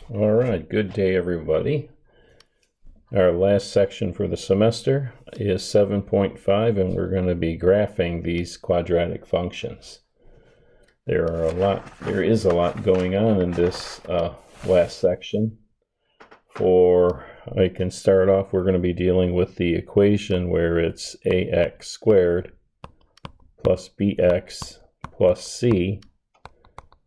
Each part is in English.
All right, good day everybody. Our last section for the semester is 7.5 and we're going to be graphing these quadratic functions. There is a lot going on in this last section. I can start off, we're going to be dealing with the equation where it's ax squared plus bx plus c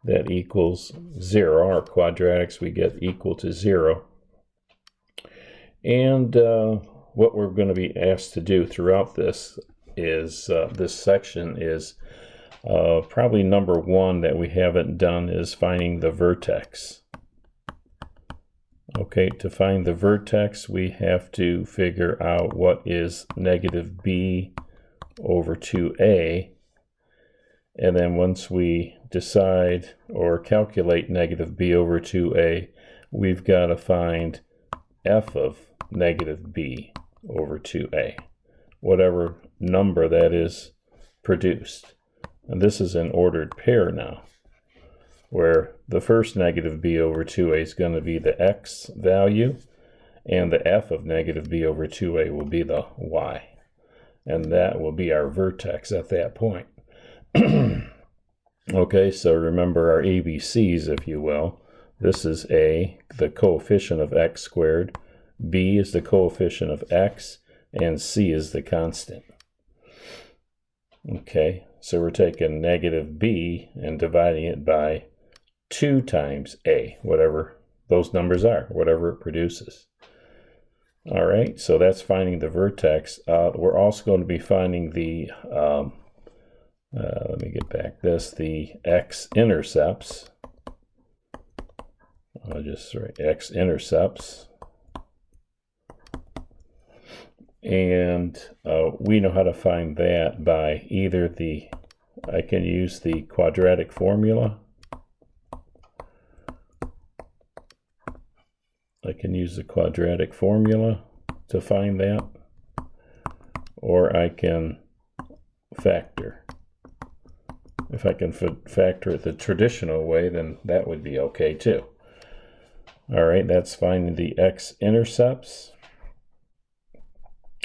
that equals 0. Our quadratics we get equal to 0. And what we're going to be asked to do throughout this is this section is probably number one that we haven't done is finding the vertex. Okay, to find the vertex we have to figure out what is negative b over 2a, and then once we decide or calculate negative b over 2a, we've got to find f of negative b over 2a, whatever number that is produced. And this is an ordered pair now, where the first negative b over 2a is going to be the x value, and the f of negative b over 2a will be the y. And that will be our vertex at that point. Okay, so remember our ABCs, if you will. This is a, the coefficient of x squared, b is the coefficient of x, and c is the constant. Okay, so we're taking negative b and dividing it by 2 times a, whatever those numbers are, whatever it produces. All right, so that's finding the vertex. We're also going to be finding the, let me get back this, the x-intercepts. I'll just write x-intercepts. And we know how to find that by either I can use the quadratic formula. I can use the quadratic formula to find that, or I can factor. If I can factor it the traditional way, then that would be okay too. All right, that's finding the x-intercepts.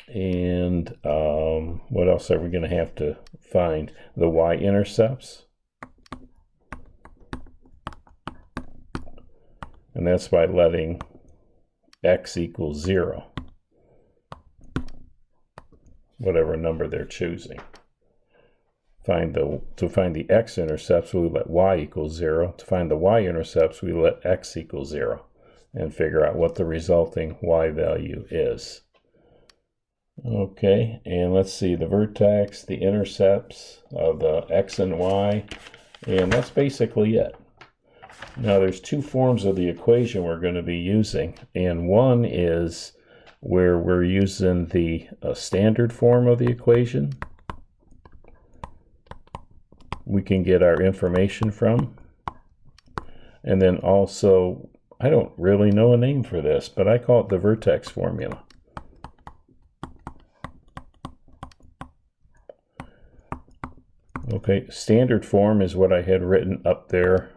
And what else are we going to have to find? The y-intercepts. And that's by letting x equals 0, whatever number they're choosing. To find the x-intercepts, we let y equal 0. To find the y-intercepts, we let x equal 0, and figure out what the resulting y value is. Okay, and let's see the vertex, the intercepts of the x and y, and that's basically it. Now there's two forms of the equation we're going to be using, and one is where we're using the standard form of the equation we can get our information from. And then also, I don't really know a name for this, but I call it the vertex formula. Okay, standard form is what I had written up there,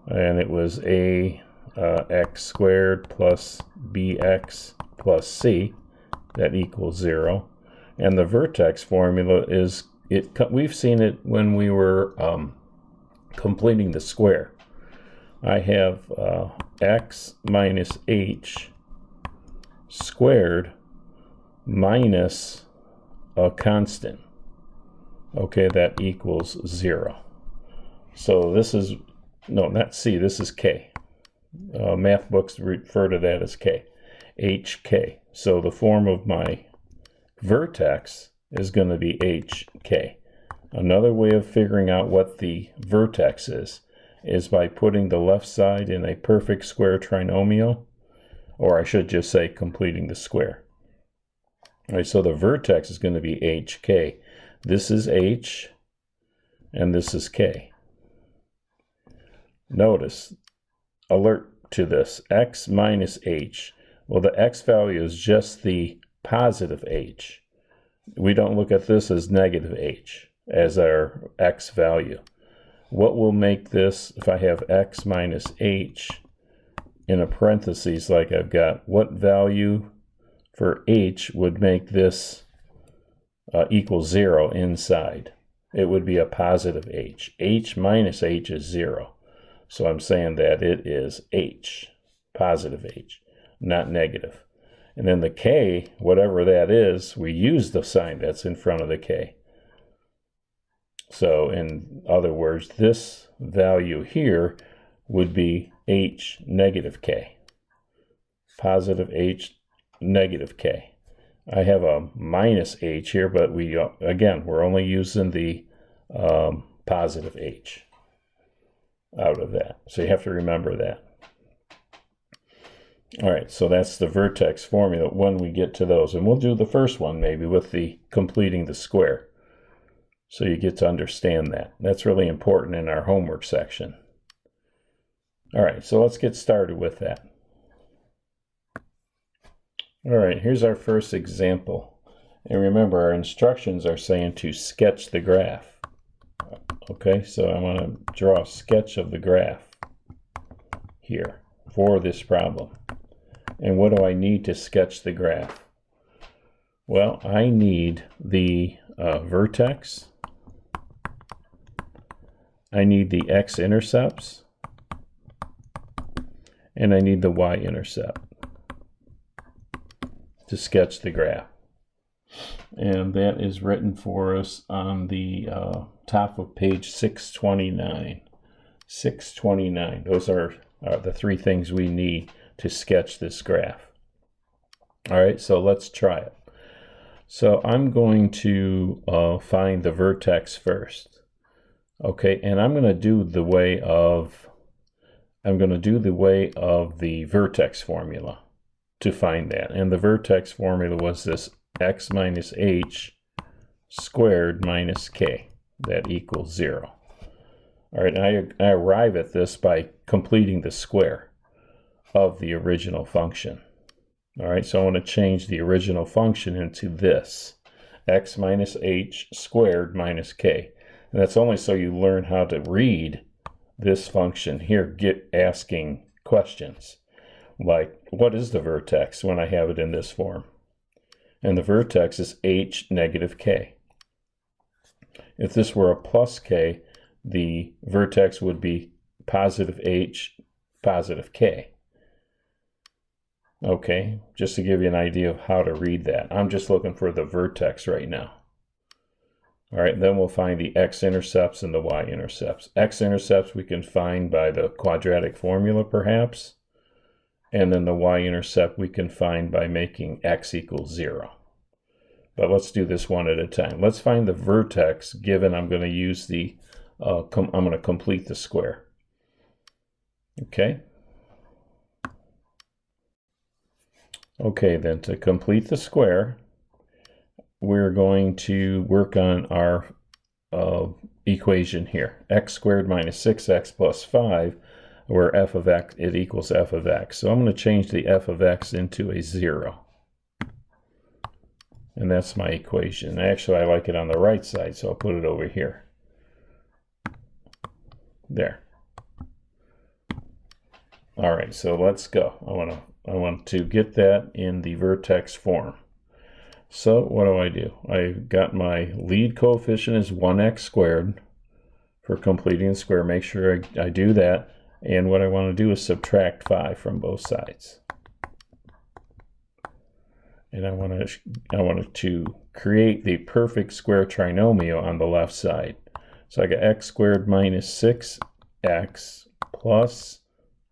and it was x squared plus bx plus c, that equals 0. And the vertex formula is, we've seen it when we were completing the square. I have x minus h squared minus a constant. Okay, that equals 0. So this is, no, not c, this is k. Math books refer to that as k. hk. So the form of my vertex is going to be hk. Another way of figuring out what the vertex is by putting the left side in a perfect square trinomial, or I should just say completing the square. All right, so the vertex is going to be hk. This is h, and this is k. Notice, alert to this, x minus h. Well, the x value is just the positive h. We don't look at this as negative h as our x value. what will make this, if I have x minus h in a parentheses like I've got, what value for h would make this equal 0 inside? It would be a positive h. H minus h is 0. So I'm saying that it is h, positive h, not negative. And then the k, whatever that is, we use the sign that's in front of the k. So in other words, this value here would be h negative k. Positive h, negative k. I have a minus h here, but we're only using the positive h out of that. So you have to remember that. All right, so that's the vertex formula when we get to those. And we'll do the first one maybe with the completing the square. So you get to understand that. That's really important in our homework section. All right, so let's get started with that. All right, here's our first example. And remember, our instructions are saying to sketch the graph. Okay, so I want to draw a sketch of the graph here for this problem. And what do I need to sketch the graph? Well, I need the vertex. I need the x-intercepts. And I need the y-intercept to sketch the graph. And that is written for us on the top of page 629. 629. Those are the three things we need to sketch this graph. All right, so let's try it. So I'm going to find the vertex first. Okay, and I'm going to do the way of the vertex formula to find that. And the vertex formula was this x minus h squared minus k. That equals 0. All right, and I arrive at this by completing the square of the original function. All right, so I want to change the original function into this, x minus h squared minus k. And that's only so you learn how to read this function here, asking questions like, what is the vertex when I have it in this form? And the vertex is h negative k. If this were a plus k, the vertex would be positive h, positive k. Okay, just to give you an idea of how to read that. I'm just looking for the vertex right now. All right, then we'll find the x-intercepts and the y-intercepts. X-intercepts we can find by the quadratic formula perhaps. And then the y-intercept we can find by making x equals 0. But let's do this one at a time. Let's find the vertex given I'm going to use the, I'm going to complete the square. Okay. Okay, then to complete the square, we're going to work on our equation here. X squared minus 6x plus 5, where f of x, it equals f of x. So I'm going to change the f of x into a 0. And that's my equation. Actually, I like it on the right side, so I'll put it over here. There. All right, so let's go. I want to get that in the vertex form. So what do? I've got my lead coefficient is 1x squared for completing the square. Make sure I do that. And what I want to do is subtract 5 from both sides. And I wanted to create the perfect square trinomial on the left side. So I got x squared minus 6x plus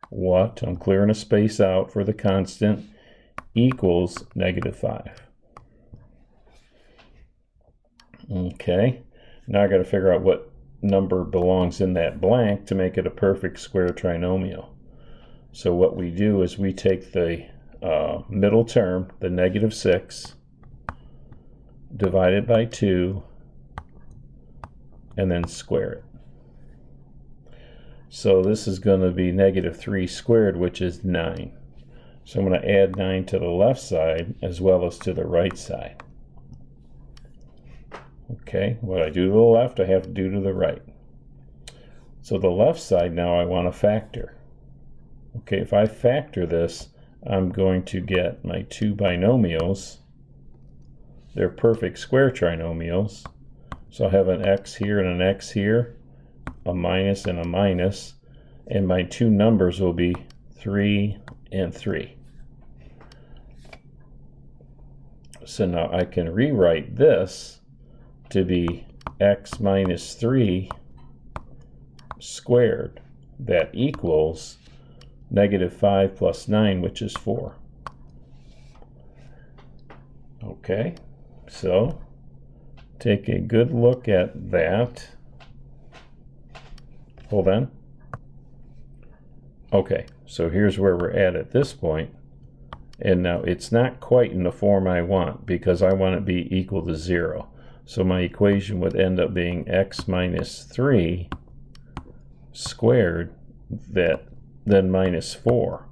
what? I'm clearing a space out for the constant, equals negative 5. Okay, now I got to figure out what number belongs in that blank to make it a perfect square trinomial. So what we do is we take the middle term, the negative 6, divide it by 2, and then square it. So this is going to be negative 3 squared, which is 9. So I'm going to add 9 to the left side as well as to the right side. Okay, what I do to the left, I have to do to the right. So the left side now I want to factor. Okay, if I factor this, I'm going to get my two binomials. They're perfect square trinomials. So I have an x here and an x here, a minus and a minus, and my two numbers will be 3 and 3. So now I can rewrite this to be x minus 3 squared. That equals -5 plus 9, which is 4. Okay, so take a good look at that. Hold on. Okay, so here's where we're at this point. And now it's not quite in the form I want because I want it to be equal to 0. So my equation would end up being x minus 3 squared, then minus 4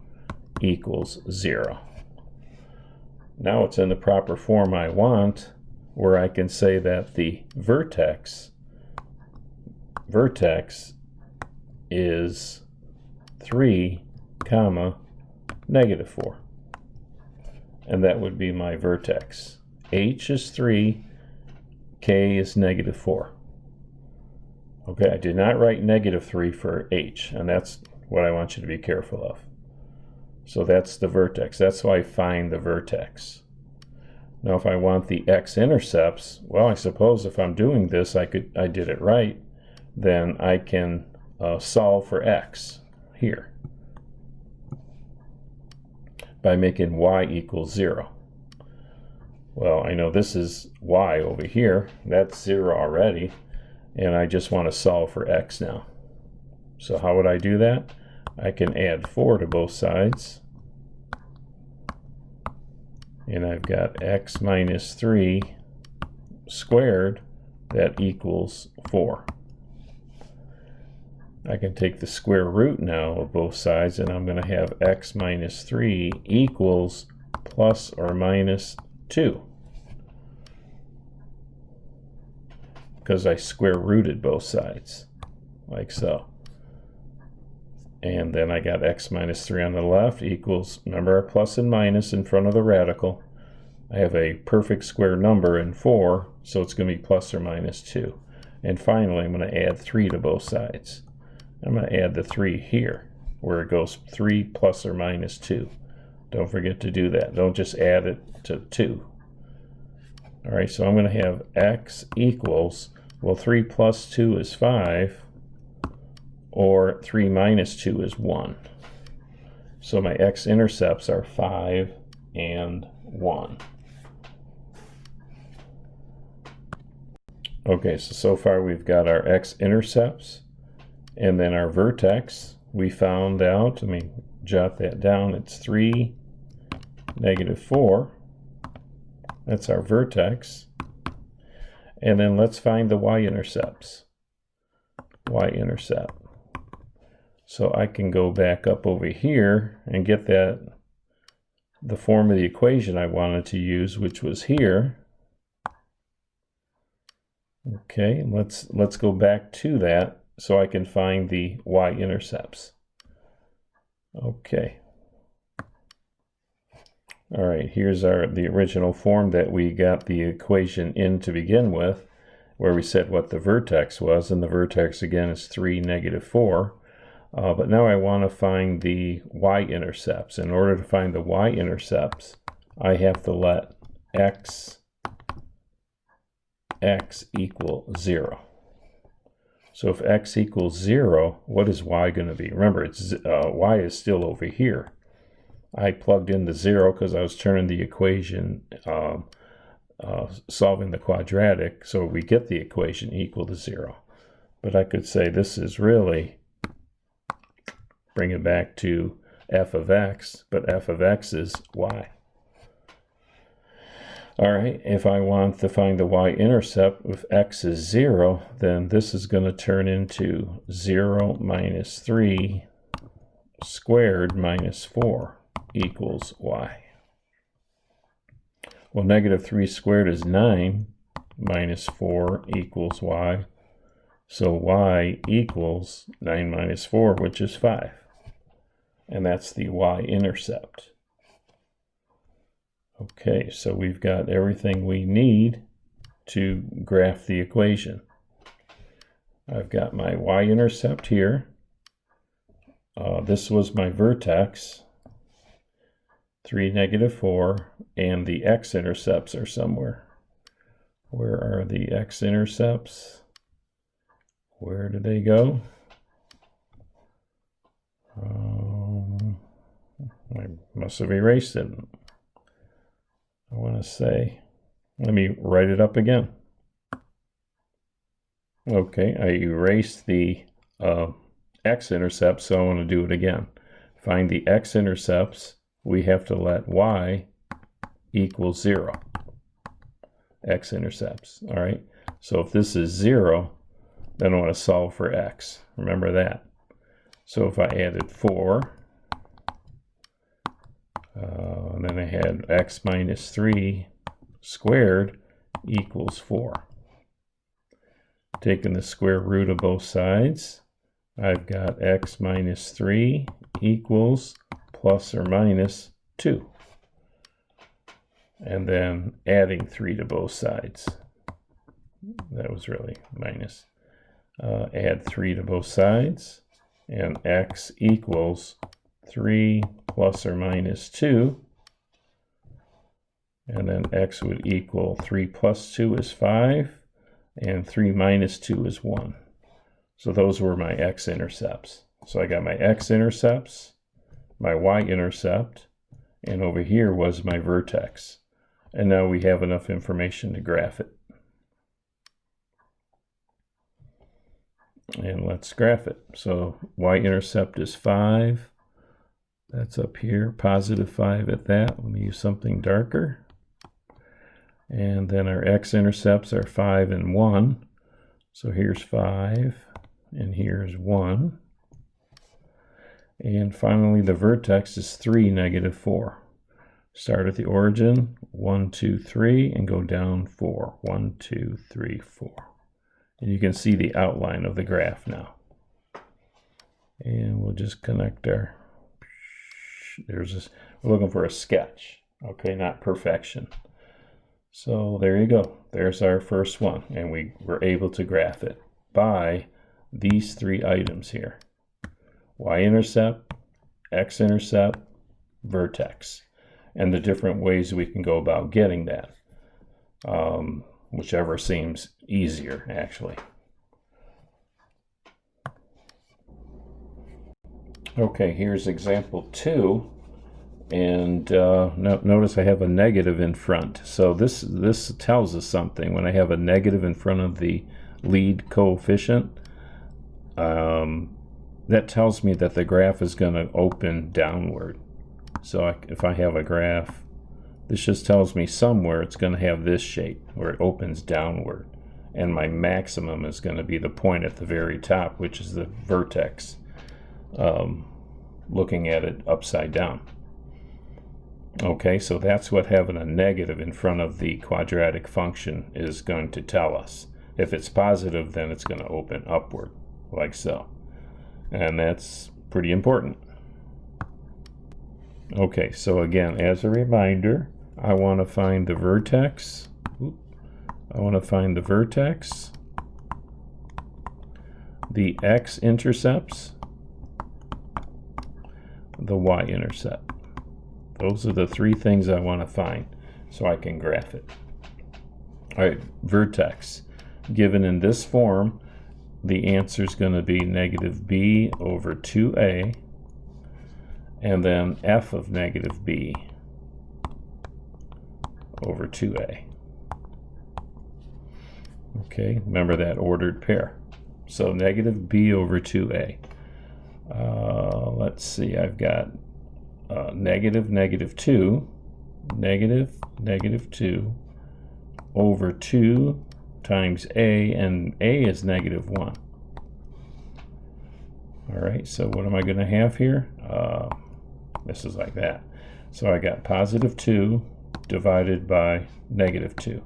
equals 0. Now it's in the proper form I want, where I can say that the vertex is 3, -4. And that would be my vertex. H is 3, K is -4. Okay, I did not write -3 for H, and that's what I want you to be careful of. So that's the vertex. That's how I find the vertex. Now if I want the x-intercepts, well, I suppose if I'm doing this, I did it right, then I can solve for x here by making y equals 0. Well, I know this is y over here. That's 0 already, and I just want to solve for x now. So how would I do that? I can add 4 to both sides, and I've got x minus 3 squared. That equals 4. I can take the square root now of both sides, and I'm going to have x minus 3 equals plus or minus 2, because I square rooted both sides, like so. And then I got x minus 3 on the left equals, remember our plus and minus in front of the radical. I have a perfect square number in 4, so it's going to be plus or minus 2. And finally, I'm going to add 3 to both sides. I'm going to add the 3 here, where it goes 3 plus or minus 2. Don't forget to do that. Don't just add it to 2. All right, so I'm going to have x equals, well, 3 plus 2 is 5, or 3 minus 2 is 1. So my x-intercepts are 5 and 1. Okay, so far we've got our x-intercepts, and then our vertex. We found out, let me jot that down, it's 3, -4. That's our vertex. And then let's find the y-intercepts. Y-intercept. So I can go back up over here and get the form of the equation I wanted to use, which was here. Okay, let's go back to that so I can find the y-intercepts. Okay. All right, here's the original form that we got the equation in to begin with, where we said what the vertex was, and the vertex again is 3, -4. But now I want to find the y-intercepts. In order to find the y-intercepts, I have to let x equal 0. So if x equals 0, what is y going to be? Remember, y is still over here. I plugged in the 0 because I was turning the equation, solving the quadratic, so we get the equation equal to 0. But I could say this is really, bring it back to f of x, but f of x is y. All right, if I want to find the y-intercept, if x is 0, then this is going to turn into 0 minus 3 squared minus 4 equals y. Well, -3 squared is 9, minus 4 equals y. So y equals 9 minus 4, which is 5. And that's the y-intercept. Okay, so we've got everything we need to graph the equation. I've got my y-intercept here. This was my vertex, 3, -4, and the x-intercepts are somewhere. Where are the x-intercepts? Where did they go? I must have erased it. I want to say, let me write it up again. Okay, I erased the x-intercepts, so I want to do it again. Find the x-intercepts. We have to let y equal 0. X-intercepts, all right? So if this is 0, then I want to solve for x. Remember that. So if I added 4, and then I had x minus 3 squared equals 4. Taking the square root of both sides, I've got x minus 3 equals plus or minus 2. And then adding 3 to both sides. That was really minus. Add 3 to both sides, and x equals 3 plus or minus 2. And then x would equal 3 plus 2 is 5, and 3 minus 2 is 1. So those were my x-intercepts. So I got my x-intercepts, my y-intercept, and over here was my vertex. And now we have enough information to graph it. And let's graph it. So y-intercept is 5. That's up here, positive 5 at that. Let me use something darker. And then our x-intercepts are 5 and 1. So here's 5, and here's 1. And finally, the vertex is 3, -4. Start at the origin, 1, 2, 3, and go down 4. 1, 2, 3, 4. And you can see the outline of the graph now. And we'll just connect our, there's this, we're looking for a sketch, okay, not perfection. So there you go. There's our first one, and we were able to graph it by these 3 items here. Y-intercept, x-intercept, vertex, and the different ways we can go about getting that. Whichever seems easier, actually. Okay, here's example 2. And notice I have a negative in front. So this tells us something. When I have a negative in front of the lead coefficient, that tells me that the graph is going to open downward. So if I have a graph, this just tells me somewhere it's going to have this shape where it opens downward. And my maximum is going to be the point at the very top, which is the vertex, looking at it upside down. Okay, so that's what having a negative in front of the quadratic function is going to tell us. If it's positive, then it's going to open upward, like so. And that's pretty important. Okay, so again, as a reminder, I want to find the vertex. I want to find the vertex, the x-intercepts, the y-intercept. Those are the 3 things I want to find so I can graph it. All right, vertex. Given in this form, the answer is going to be -b over 2a, and then f of -b over 2a. Okay, remember that ordered pair. So -b over 2a. Let's see, I've got negative -2, negative 2 over 2 times a, and a is -1. All right, so what am I going to have here? This is like that. So I got positive 2 divided by -2,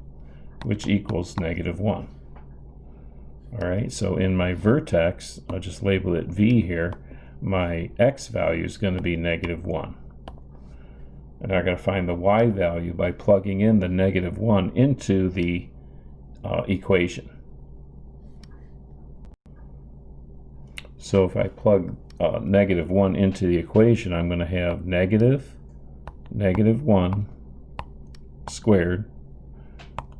which equals -1. All right, so in my vertex, I'll just label it V here, my x value is going to be -1. And I'm going to find the y value by plugging in the -1 into the equation. So if I plug -1 into the equation, I'm going to have -1 squared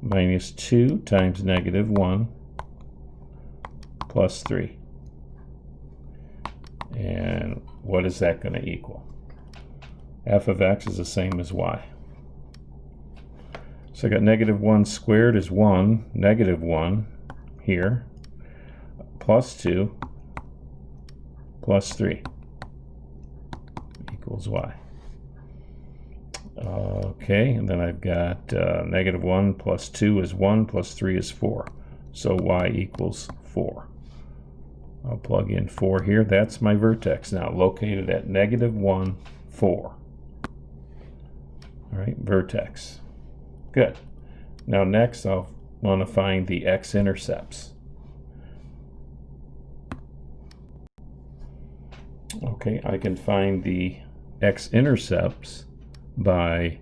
minus 2 times -1 plus 3. And what is that going to equal? F of x is the same as y. So I got -1 squared is 1, -1 here, plus 2, plus 3 equals y. Okay, and then I've got -1 plus 2 is 1, plus 3 is 4. So y equals 4. I'll plug in 4 here. That's my vertex now, located at -1, 4. All right, vertex. Good. Now next I'll want to find the x-intercepts. Okay, I can find the x-intercepts by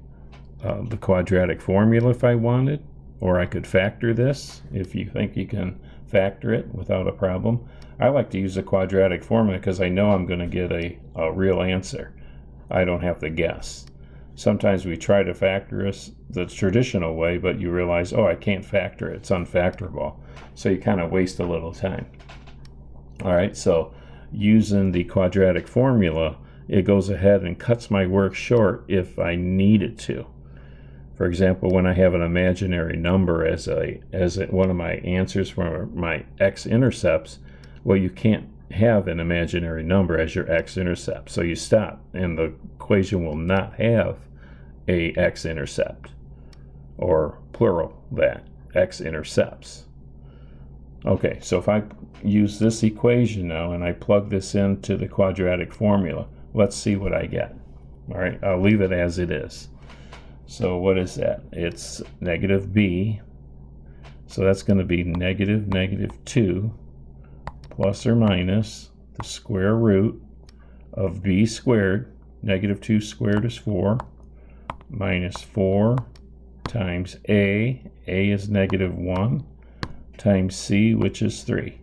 the quadratic formula if I wanted, or I could factor this if you think you can factor it without a problem. I like to use the quadratic formula because I know I'm going to get a real answer. I don't have to guess. Sometimes we try to factor it the traditional way, but you realize, oh, I can't factor it. It's unfactorable. So you kind of waste a little time. All right, so using the quadratic formula, it goes ahead and cuts my work short if I need it to. For example, when I have an imaginary number as one of my answers for my x-intercepts, well, you can't have an imaginary number as your x-intercept. So you stop, and the equation will not have a x-intercept, or plural that, x-intercepts. Okay, so if I use this equation now and I plug this into the quadratic formula, let's see what I get. All right, I'll leave it as it is. So what is that? It's -b, so that's going to be -2 plus or minus the square root of b squared, -2 squared is 4, minus 4 times a is -1, times c, which is 3.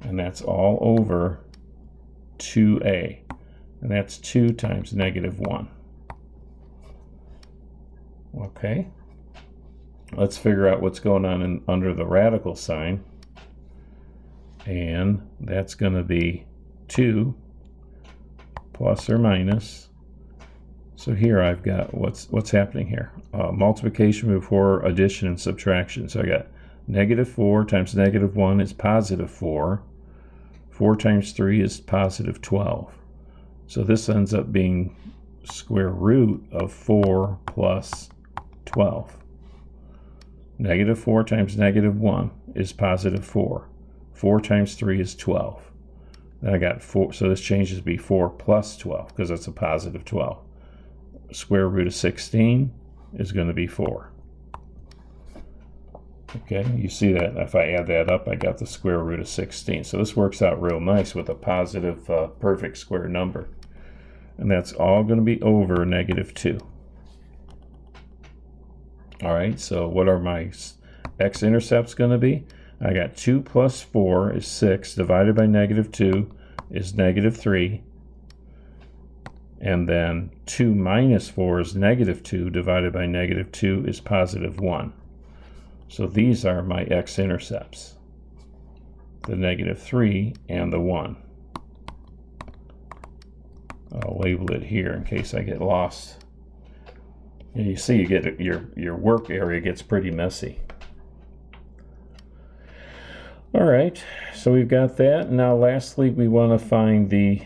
And that's all over 2a. And that's 2 times -1. Okay. Let's figure out what's going on under the radical sign. And that's going to be 2 plus or minus. So here I've got what's happening here. Multiplication before addition and subtraction. So I got -4 times -1 is +4. 4 times 3 is +12. So this ends up being square root of 4 plus 12. -4 times -1 is +4. 4 times 3 is 12. Then I got 4, so this changes to be 4 plus 12 because it's a +12. Square root of 16 is going to be 4. Okay, you see that if I add that up, I got the square root of 16. So this works out real nice with a positive perfect square number. And that's all going to be over -2. All right, so what are my x-intercepts going to be? I got 2 plus 4 is 6, divided by -2 is -3. And then 2 minus 4 is -2, divided by -2 is +1. So these are my x-intercepts, the -3 and the 1. I'll label it here in case I get lost. And you see, you get your work area gets pretty messy. All right, so we've got that. Now lastly, we want to find the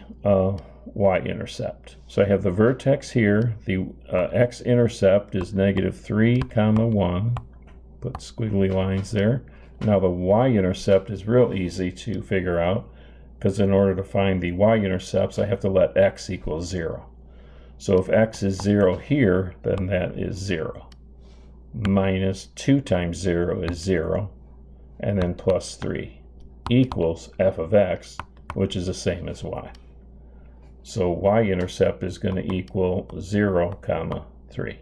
y-intercept. So I have the vertex here. The x-intercept is -3, 1. Put squiggly lines there. Now the y-intercept is real easy to figure out, because in order to find the y-intercepts, I have to let x equal 0. So if x is 0 here, then that is 0. Minus 2 times 0 is 0. and then plus 3 equals f of x, which is the same as y. So y-intercept is going to equal 0, 3.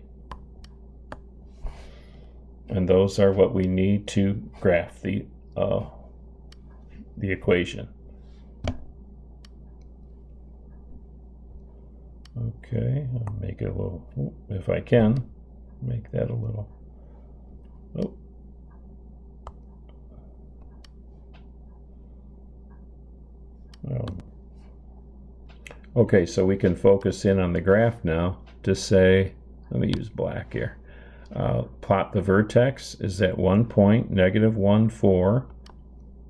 And those are what we need to graph the equation. Okay, I'll make it a little, if I can, make that a little, okay, so we can focus in on the graph now to say, let me use black here. Plot the vertex is at 1 point, -1, 4.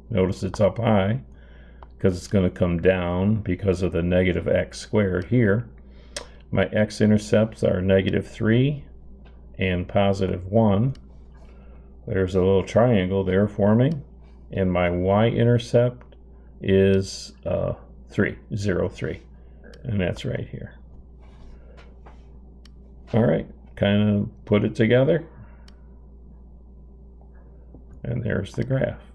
Notice it's up high because it's going to come down because of the negative x squared here. My x-intercepts are -3 and +1. There's a little triangle there forming. And my y-intercept is 3, 0, 3. And that's right here. All right, kind of put it together. And there's the graph.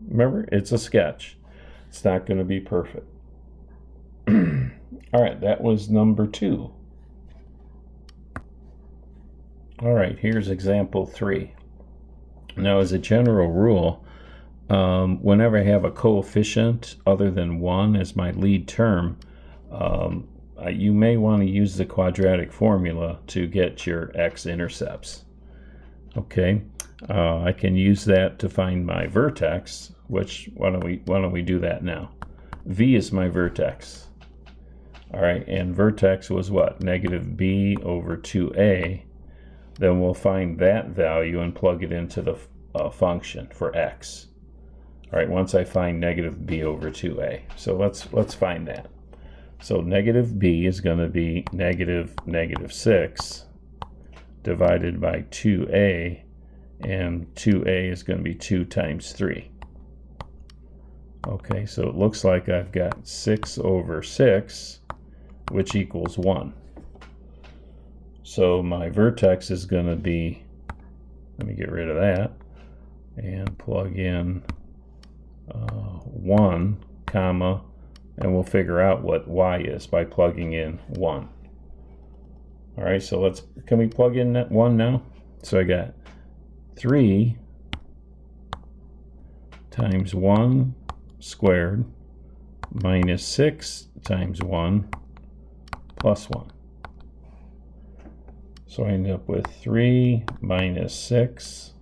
Remember, it's a sketch. It's not going to be perfect. All right, that was number 2. All right, here's example 3. Now, as a general rule, whenever I have a coefficient other than 1 as my lead term, you may want to use the quadratic formula to get your x-intercepts. Okay, I can use that to find my vertex, which why don't we do that now? V is my vertex. All right, and vertex was what? -b over 2a. Then we'll find that value and plug it into the function for x. All right, once I find -b over 2a. So let's find that. So -b is going to be -6 divided by 2a, and 2a is going to be 2 times 3. Okay, so it looks like I've got 6 over 6, which equals 1. So my vertex is going to be, let me get rid of that, and plug in 1, comma, and we'll figure out what y is by plugging in 1. All right, so can we plug in that 1 now? So I got 3 times 1 squared minus 6 times 1 plus 1. So I end up with 3 minus 6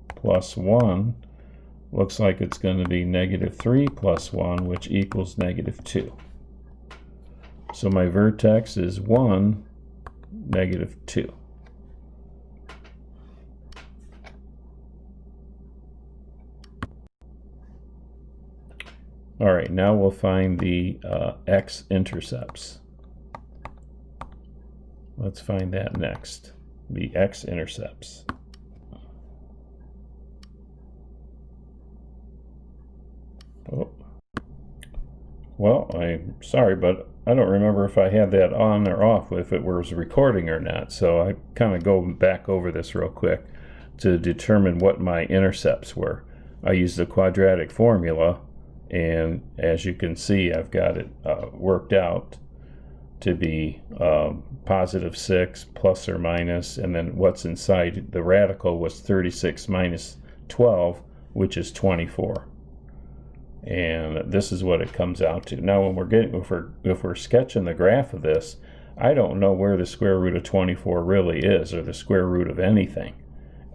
plus 1. Looks like it's going to be -3 plus 1, which equals -2. So my vertex is 1, -2. All right, now we'll find the x-intercepts. Let's find that next, the x-intercepts. Oh. Well, I'm sorry, but I don't remember if I had that on or off, if it was recording or not. So I kind of go back over this real quick to determine what my intercepts were. I used the quadratic formula, and as you can see, I've got it worked out to be +6 plus or minus, and then what's inside the radical was 36 minus 12, which is 24. And this is what it comes out to. Now, when if we're sketching the graph of this, I don't know where the square root of 24 really is, or the square root of anything.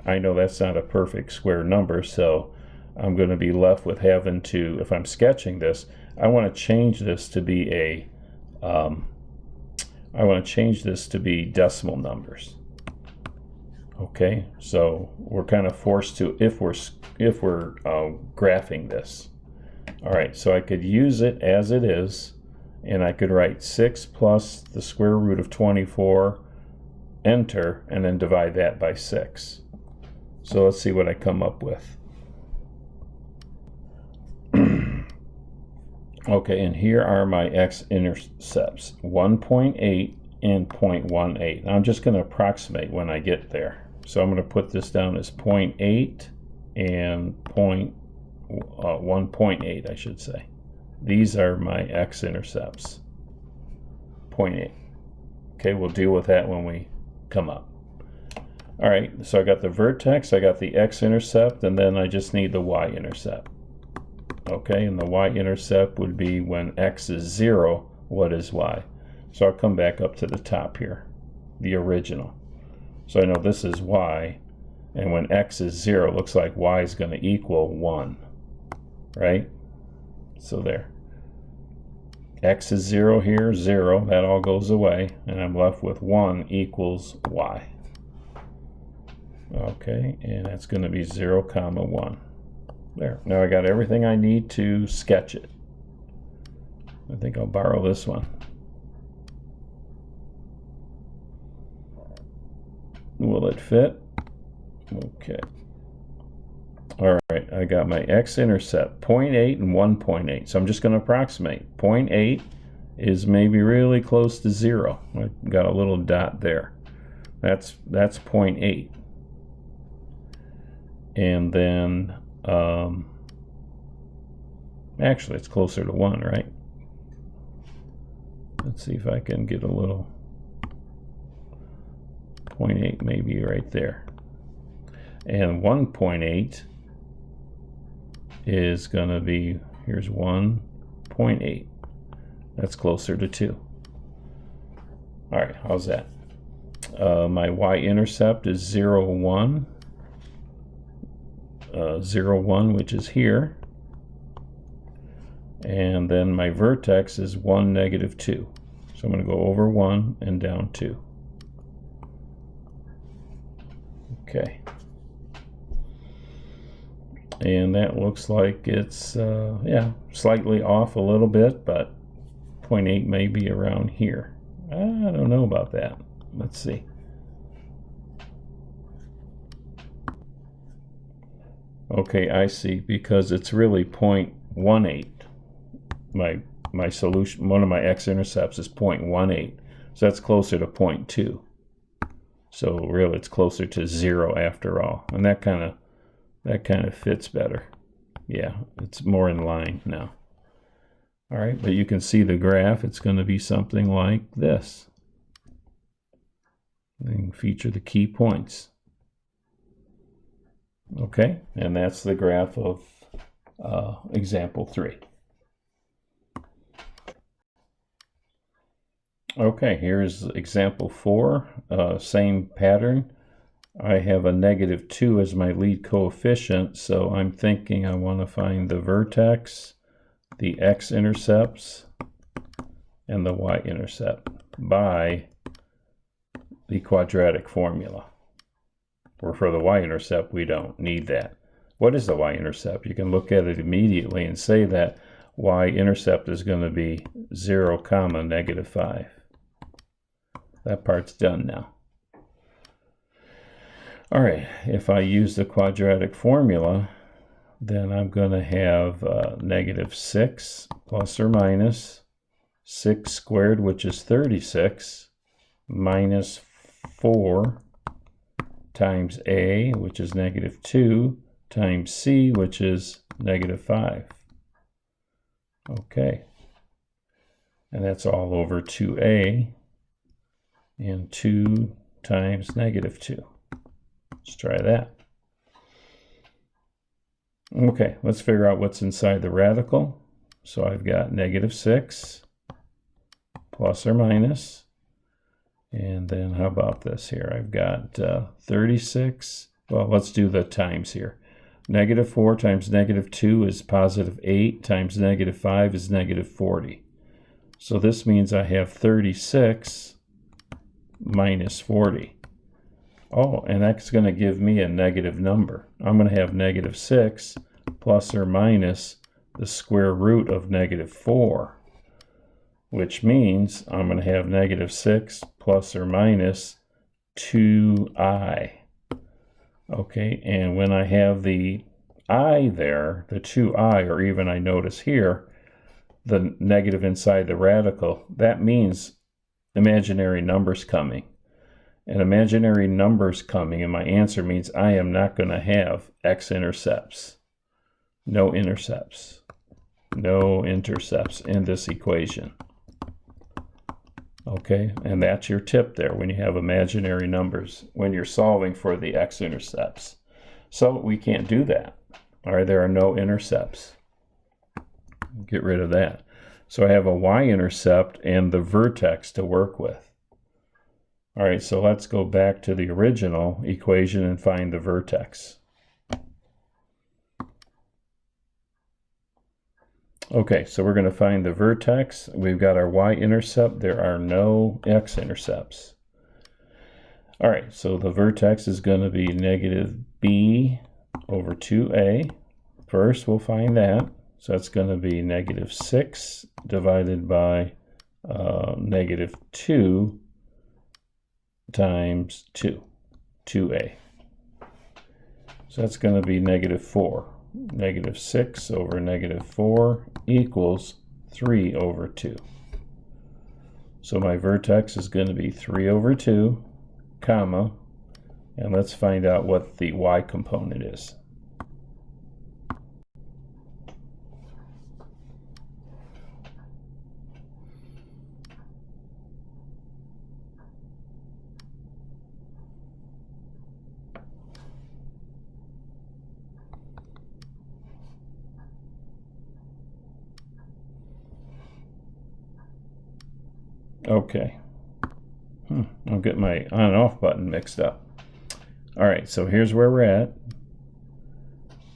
I know that's not a perfect square number, so I'm going to be left with having to, if I'm sketching this, I want to change this to be decimal numbers. Okay, so we're kind of forced to, if we're graphing this. All right, so I could use it as it is, and I could write 6 plus the square root of 24, enter, and then divide that by 6. So let's see what I come up with. Okay, and here are my x-intercepts, 1.8 and 0.18. I'm just going to approximate when I get there. So I'm going to put this down as 0.8 and 1.8, I should say. These are my x-intercepts, 0.8. Okay, we'll deal with that when we come up. All right, so I got the vertex, I got the x-intercept, and then I just need the y-intercept. Okay, and the y-intercept would be when x is 0, what is y? So I'll come back up to the top here, the original. So I know this is y, and when x is 0, it looks like y is going to equal 1, right? So there. X is 0 here, 0, that all goes away, and I'm left with 1 equals y. Okay, and that's going to be 0, 1. There. Now I got everything I need to sketch it. I think I'll borrow this one. Will it fit? Okay. All right, I got my x-intercept, 0.8 and 1.8. So I'm just going to approximate. 0.8 is maybe really close to 0. I got a little dot there. That's 0.8. And then, actually, it's closer to 1, right? Let's see if I can get a little 0.8 maybe right there. And 1.8 is going to be, here's 1.8. That's closer to 2. All right, how's that? My y-intercept is 0, 1. 0, 1, which is here. And then my vertex is 1, negative 2. So I'm going to go over 1 and down 2. Okay. And that looks like it's, yeah, slightly off a little bit, but 0.8 may be around here. I don't know about that. Let's see. Okay, I see, because it's really 0.18. My solution, one of my x-intercepts is 0.18. So that's closer to 0.2. So really it's closer to 0 after all. And that kind of fits better. Yeah, it's more in line now. All right, but you can see the graph. It's going to be something like this. And feature the key points. Okay, and that's the graph of example 3. Okay, here's example 4, same pattern. I have a negative 2 as my lead coefficient, so I'm thinking I want to find the vertex, the x-intercepts, and the y-intercept by the quadratic formula. Or for the y-intercept, we don't need that. What is the y-intercept? You can look at it immediately and say that y-intercept is going to be 0, negative 5. That part's done now. All right, if I use the quadratic formula, then I'm going to have negative 6 plus or minus 6 squared, which is 36, minus 4 times a, which is negative 2, times c, which is negative 5. Okay. And that's all over 2a, and 2 times negative 2. Let's try that. Okay, let's figure out what's inside the radical. So I've got negative 6 plus or minus. And then how about this here? I've got 36. Well, let's do the times here. Negative 4 times negative 2 is positive 8 times negative 5 is negative 40. So this means I have 36 minus 40. Oh, and that's going to give me a negative number. I'm going to have negative 6 plus or minus the square root of negative 4, which means I'm going to have negative 6 plus or minus 2i. Okay, and when I have the I there, the 2i, or even I notice here, the negative inside the radical, that means imaginary numbers coming. And imaginary numbers coming, and my answer means I am not going to have x-intercepts. no intercepts. No intercepts in this equation. Okay, and that's your tip there when you have imaginary numbers, when you're solving for the x-intercepts. So we can't do that. All right, there are no intercepts. Get rid of that. So I have a y-intercept and the vertex to work with. All right, so let's go back to the original equation and find the vertex. Okay, so we're going to find the vertex. We've got our y-intercept. There are no x-intercepts. All right, so the vertex is going to be negative b over 2a. First, we'll find that. So that's going to be negative 6 divided by negative 2 times 2a. So that's going to be negative 4. Negative 6 over negative 4 equals 3 over 2. So my vertex is going to be 3 over 2, comma, and let's find out what the y component is. Okay. I'll get my on and off button mixed up. All right, so here's where we're at.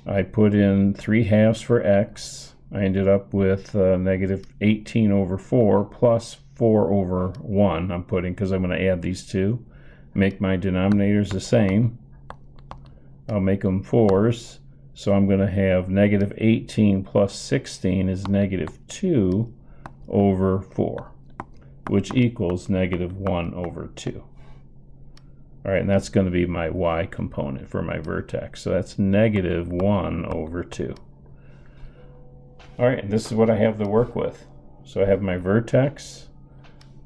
I put in 3/2 for x. I ended up with negative 18 over 4 plus 4 over 1. I'm putting, because I'm going to add these two. Make my denominators the same. I'll make them 4s. So I'm going to have negative 18 plus 16 is negative 2 over 4. Which equals negative 1 over 2. All right, and that's going to be my y component for my vertex. So that's negative 1 over 2. All right, and this is what I have to work with. So I have my vertex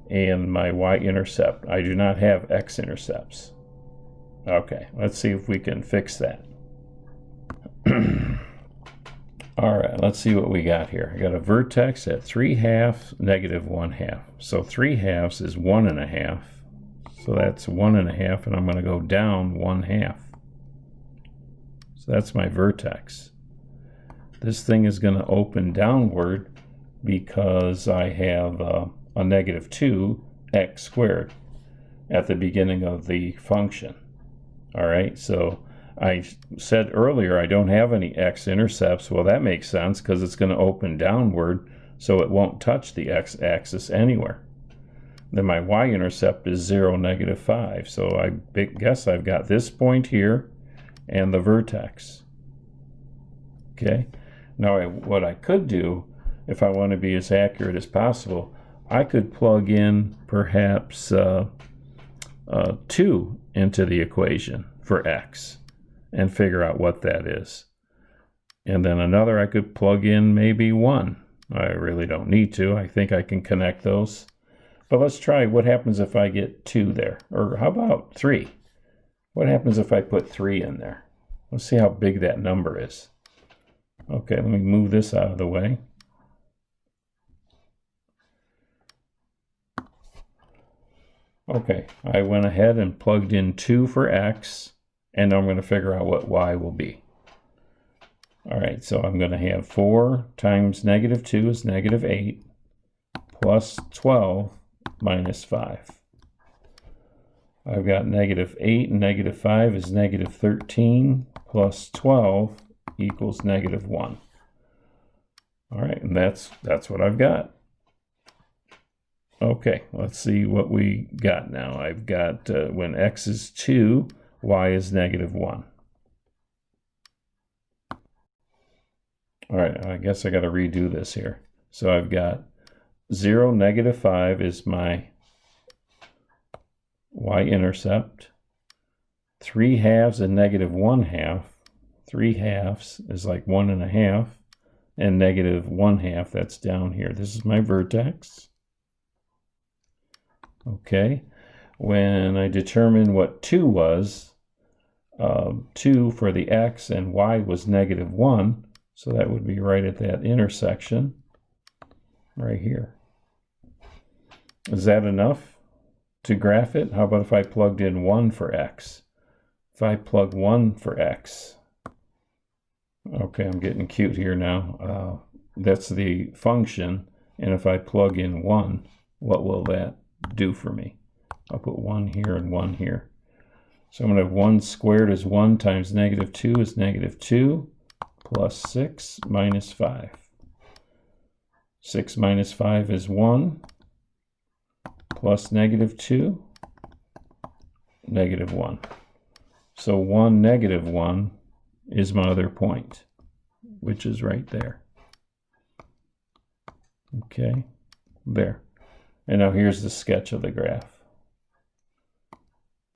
and my y-intercept. I do not have x-intercepts. Okay, let's see if we can fix that. All right, let's see what we got here. I got a vertex at 3/2, negative 1/2. So 3/2 is 1.5. So that's 1.5, and I'm going to go down 1/2. So that's my vertex. This thing is going to open downward because I have a negative 2x squared at the beginning of the function. All right, so I said earlier I don't have any x-intercepts. Well, that makes sense because it's going to open downward, so it won't touch the x-axis anywhere. Then my y-intercept is 0, negative 5. So I guess I've got this point here and the vertex. Okay, now what I could do, if I want to be as accurate as possible, I could plug in perhaps 2 into the equation for x and figure out what that is. And then another, I could plug in maybe 1. I really don't need to. I think I can connect those. But let's try what happens if I get 2 there. Or how about 3? What happens if I put 3 in there? Let's see how big that number is. Okay, let me move this out of the way. Okay, I went ahead and plugged in 2 for x, and I'm going to figure out what y will be. All right, so I'm going to have 4 times negative 2 is negative 8, plus 12 minus 5. I've got negative 8 and negative 5 is negative 13, plus 12 equals negative 1. All right, and that's what I've got. Okay, let's see what we got now. I've got when x is 2, y is negative 1. All right, I guess I got to redo this here. So I've got 0, negative 5 is my y-intercept. 3/2 and negative 1/2. 3/2 is like 1.5. And negative 1/2, that's down here. This is my vertex. Okay, when I determined what 2 was, 2 for the x and y was negative 1, So that would be right at that intersection right here. Is that enough to graph it? How about if I plugged in 1 for x? If I plug 1 for x, okay, I'm getting cute here now. That's the function, and if I plug in 1, what will that do for me? I'll put 1 here and 1 here. So I'm going to have 1 squared is 1 times negative 2 is negative 2 plus 6 minus 5. 6 minus 5 is 1 plus negative 2, negative 1. So 1, negative 1 is my other point, which is right there. Okay, there. And now here's the sketch of the graph.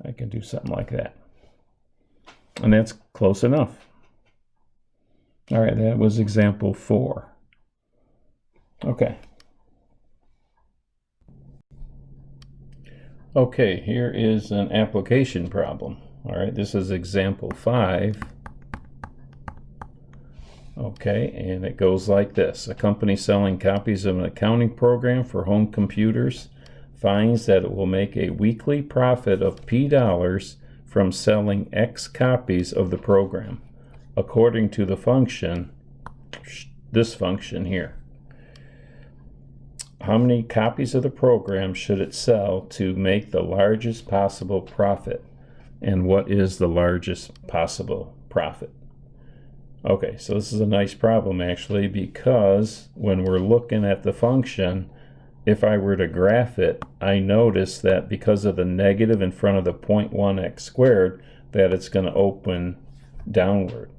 I can do something like that. And that's close enough. All right, that was example 4. Okay. Okay, here is an application problem. All right, this is example 5. Okay, and it goes like this. A company selling copies of an accounting program for home computers finds that it will make a weekly profit of P dollars from selling X copies of the program, according to the function, this function here. How many copies of the program should it sell to make the largest possible profit? And what is the largest possible profit? Okay, so this is a nice problem actually, because when we're looking at the function, if I were to graph it, I notice that because of the negative in front of the 0.1x squared, that it's going to open downward.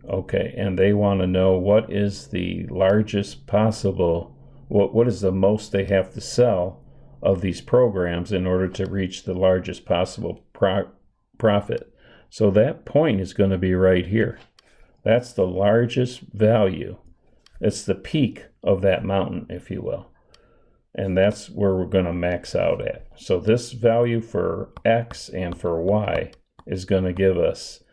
Okay, and they want to know what is the largest possible, what is the most they have to sell of these programs in order to reach the largest possible profit. So that point is going to be right here. That's the largest value. It's the peak of that mountain, if you will. And that's where we're going to max out at. So this value for x and for y is going to give us,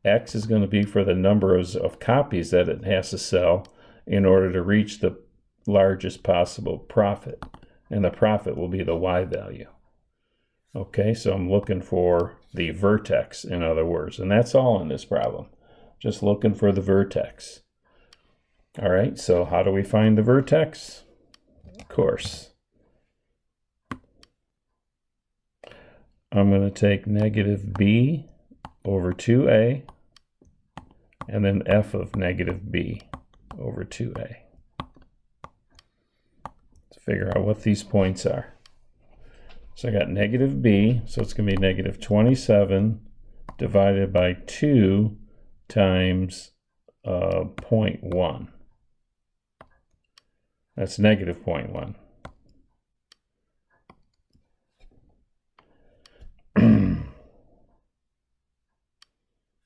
x is going to be for the numbers of copies that it has to sell in order to reach the largest possible profit. And the profit will be the y value. Okay, so I'm looking for the vertex, in other words. And that's all in this problem. Just looking for the vertex. All right, so how do we find the vertex? Of course, I'm going to take negative b over 2a and then f of negative b over 2a. Let's figure out what these points are. So I got negative b, so it's going to be negative 27 divided by 2 times 0.1. That's negative 0.1.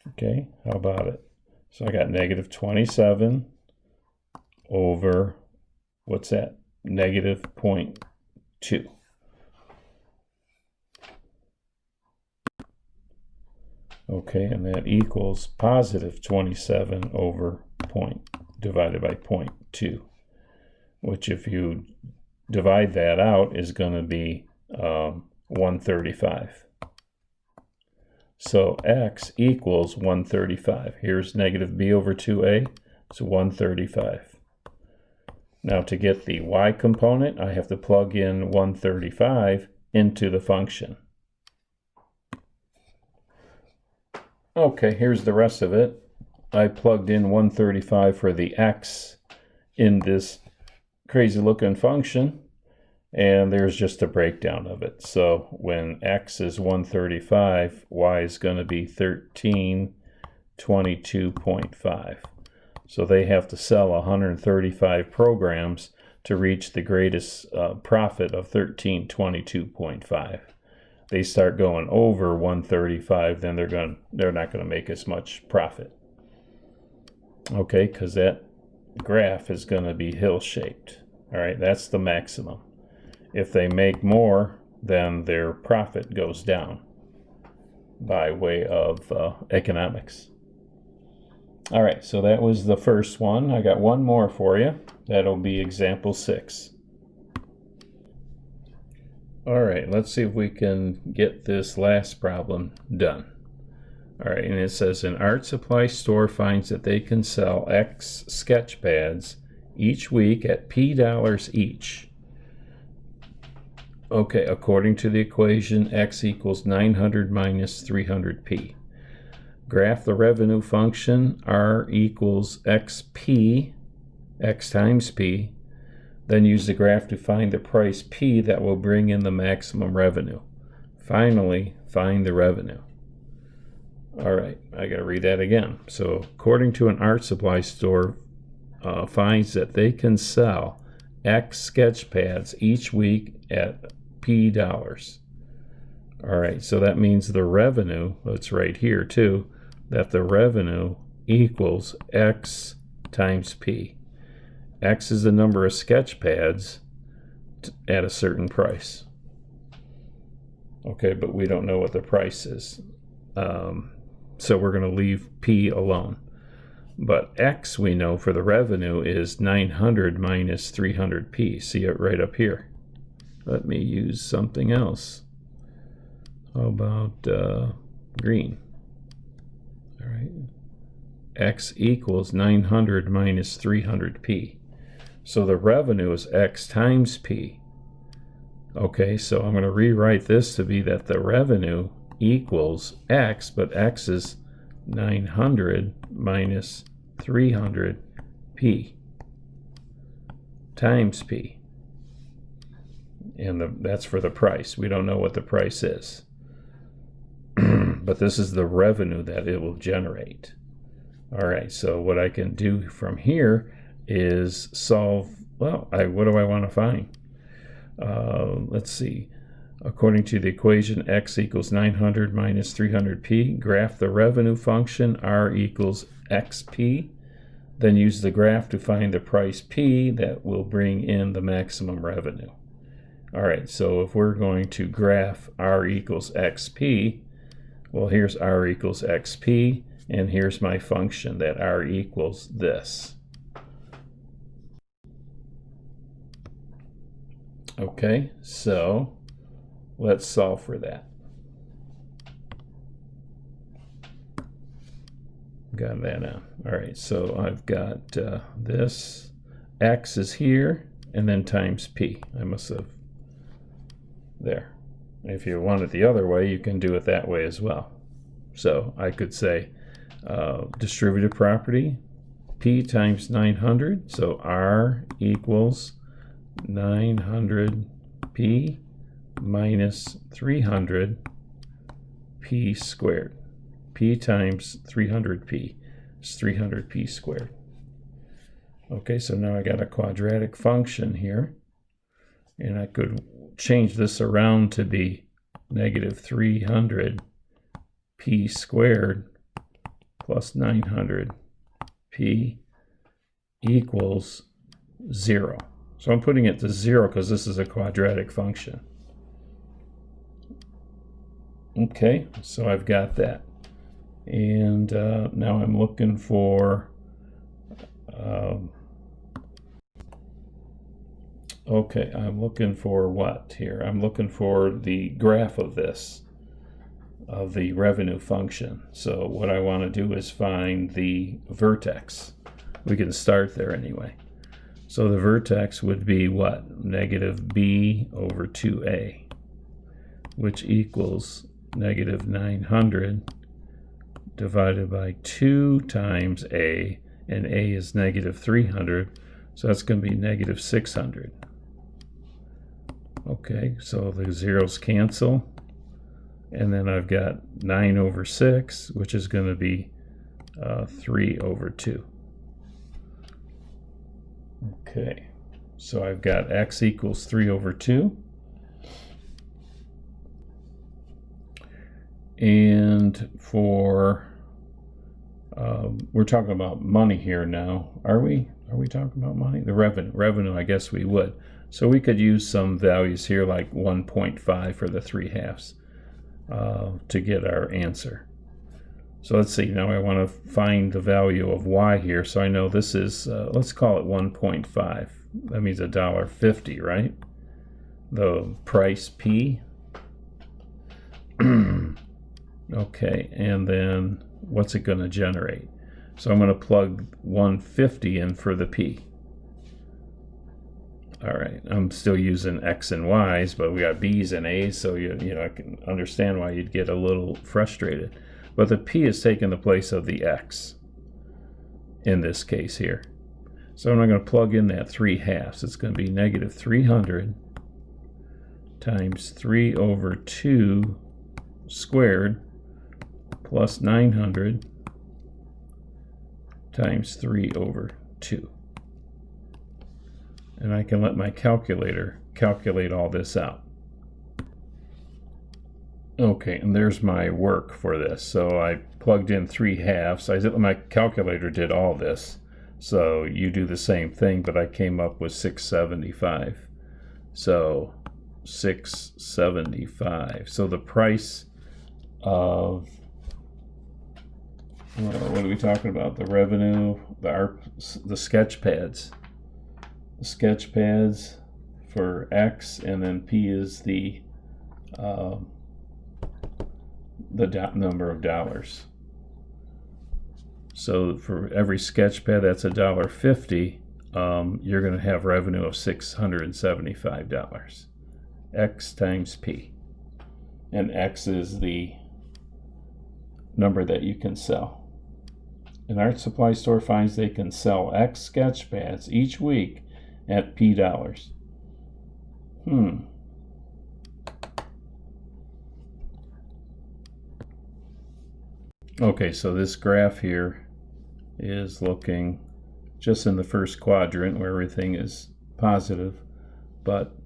Okay, how about it? So I got negative 27 over, what's that? Negative 0.2. Okay, and that equals positive 27 over divided by 0.2, which if you divide that out is going to be 135. So x equals 135. Here's negative b over 2a, so 135. Now to get the y component, I have to plug in 135 into the function. Okay, here's the rest of it. I plugged in 135 for the x in this crazy looking function, and there's just a breakdown of it. So when x is 135, y is going to be 1322.5. So they have to sell 135 programs to reach the greatest profit of 1322.5. They start going over 135, then they're not going to make as much profit. Okay, because that graph is going to be hill-shaped. All right, that's the maximum. If they make more, then their profit goes down by way of economics. All right, so that was the first one. I got one more for you. That'll be example 6. All right, let's see if we can get this last problem done. All right, and it says an art supply store finds that they can sell X sketch pads each week at P dollars each. Okay, according to the equation, X equals 900 minus 300P. Graph the revenue function, R equals XP, X times P. Then use the graph to find the price P that will bring in the maximum revenue. Finally, find the revenue. All right, I got to read that again. So, according to an art supply store, finds that they can sell X sketch pads each week at P dollars. All right, so that means the revenue, that's right here too, that the revenue equals X times P. X is the number of sketch pads at a certain price. Okay, but we don't know what the price is. So we're going to leave P alone. But X, we know for the revenue, is 900 minus 300P. See it right up here. Let me use something else. How about green? All right. X equals 900 minus 300P. So the revenue is X times P. Okay, so I'm going to rewrite this to be that the revenue equals X, but X is 900 minus 300P times P. And that's for the price. We don't know what the price is. But this is the revenue that it will generate. All right, so what I can do from here is solve, well, what do I want to find? Let's see. According to the equation, X equals 900 minus 300P, graph the revenue function, R equals XP. Then use the graph to find the price P that will bring in the maximum revenue. All right, so if we're going to graph R equals XP, well, here's R equals XP, and here's my function that R equals this. Okay, so let's solve for that. Got that now. All right, so I've got this. X is here, and then times P. I must have there. If you want it the other way, you can do it that way as well. So I could say distributive property, P times 900. So R equals 900P minus 300P squared. P times 300P is 300P squared. Okay, so now I got a quadratic function here. And I could change this around to be negative 300P squared plus 900P equals 0. So I'm putting it to 0 because this is a quadratic function. Okay, so I've got that. And now I'm looking for okay, I'm looking for what here? I'm looking for the graph of this, of the revenue function. So what I want to do is find the vertex. We can start there anyway. So the vertex would be what? Negative b over 2a, which equals negative 900 divided by 2 times a, and a is negative 300, so that's going to be negative 600. Okay, so the zeros cancel, and then I've got 9 over 6, which is going to be 3 over 2. Okay, so I've got x equals 3 over 2. And for, we're talking about money here now. Are we talking about money? The revenue, I guess we would. So we could use some values here like 1.5 for the 3/2 to get our answer. So let's see, now I want to find the value of y here. So I know this is, let's call it 1.5. That means $1.50, right? The price P. Okay, and then what's it going to generate? So I'm going to plug 150 in for the P. All right, I'm still using X and Y's, but we got B's and A's, so you know I can understand why you'd get a little frustrated. But the P is taking the place of the X in this case here. So I'm going to plug in that 3/2. It's going to be negative 300 times 3 over 2 squared plus 900 times 3 over 2. And I can let my calculator calculate all this out. Okay, and there's my work for this. So I plugged in 3/2. My calculator did all this. So you do the same thing, but I came up with 675. So 675. So the price of, what are we talking about? The revenue, the sketch pads. The sketch pads for X, and then P is the number of dollars. So for every sketch pad that's $1.50, you're going to have revenue of $675. X times P. And X is the number that you can sell. An art supply store finds they can sell X sketch pads each week at P dollars. Okay, so this graph here is looking just in the first quadrant where everything is positive, but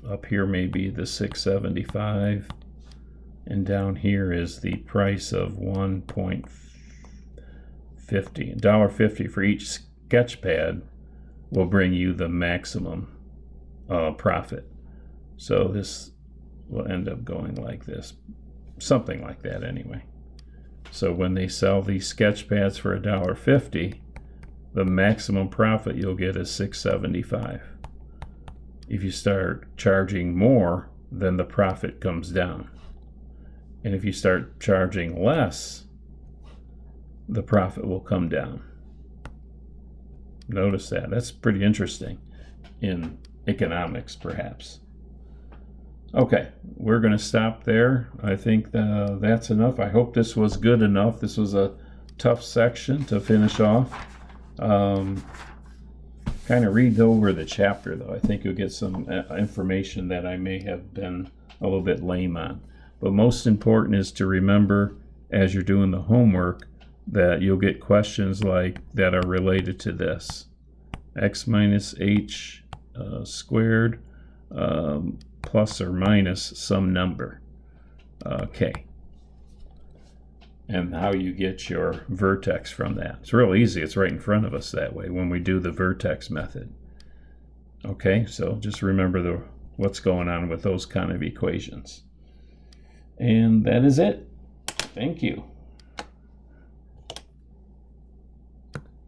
up here may be the 675, and down here is the price of $1.50 for each sketch pad will bring you the maximum profit. So this will end up going like this, something like that anyway. So when they sell these sketch pads for $1.50, the maximum profit you'll get is $6.75. If you start charging more, then the profit comes down. And if you start charging less, the profit will come down. Notice that. That's pretty interesting in economics, perhaps. Okay, we're going to stop there. I think that's enough. I hope this was good enough. This was a tough section to finish off. Kind of read over the chapter, though. I think you'll get some information that I may have been a little bit lame on. But most important is to remember, as you're doing the homework, that you'll get questions like that are related to this. X minus h squared plus or minus some number, k. And how you get your vertex from that. It's real easy. It's right in front of us that way when we do the vertex method. Okay, so just remember what's going on with those kind of equations. And that is it. Thank you.